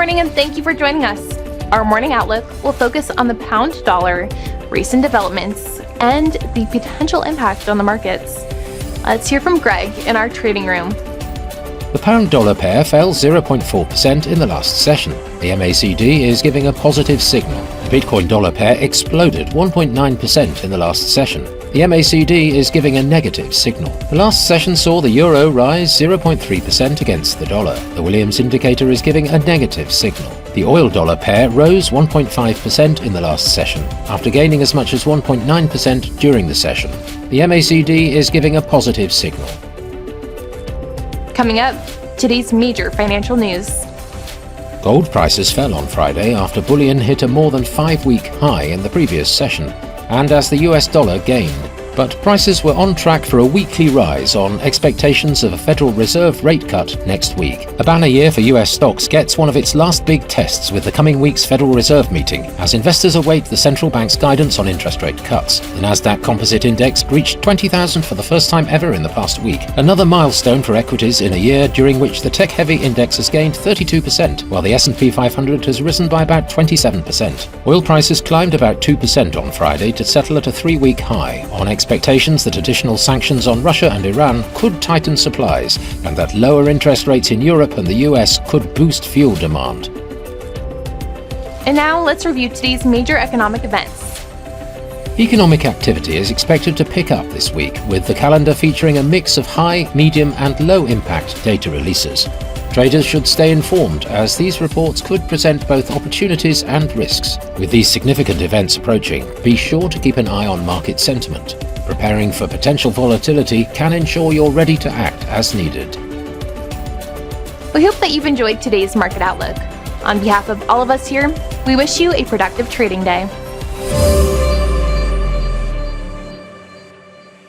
morning and thank you for joining us. Our morning outlook will focus on the pound dollar, recent developments, and the potential impact on the markets. Let's hear from Greg in our trading room. The pound-dollar pair fell 0.4% in the last session. The MACD is giving a positive signal. The Bitcoin-dollar pair exploded 1.9% in the last session. The MACD is giving a negative signal. The last session saw the euro rise 0.3% against the dollar. The Williams indicator is giving a negative signal. The oil-dollar pair rose 1.5% in the last session, after gaining as much as 1.9% during the session. The MACD is giving a positive signal. Coming up, today's major financial news. Gold prices fell on Friday after bullion hit a more than 5-week high in the previous session, and as the US dollar gained. But prices were on track for a weekly rise on expectations of a Federal Reserve rate cut next week. A banner year for US stocks gets one of its last big tests with the coming week's Federal Reserve meeting, as investors await the central bank's guidance on interest rate cuts. The Nasdaq Composite Index reached 20,000 for the first time ever in the past week, another milestone for equities in a year during which the tech-heavy index has gained 32%, while the S&P 500 has risen by about 27%. Oil prices climbed about 2% on Friday to settle at a 3-week high, on expectations that additional sanctions on Russia and Iran could tighten supplies, and that lower interest rates in Europe and the US could boost fuel demand. And now let's review today's major economic events. Economic activity is expected to pick up this week, with the calendar featuring a mix of high, medium and low impact data releases. Traders should stay informed, as these reports could present both opportunities and risks. With these significant events approaching, be sure to keep an eye on market sentiment. Preparing for potential volatility can ensure you're ready to act as needed. We hope that you've enjoyed today's market outlook. On behalf of all of us here, we wish you a productive trading day.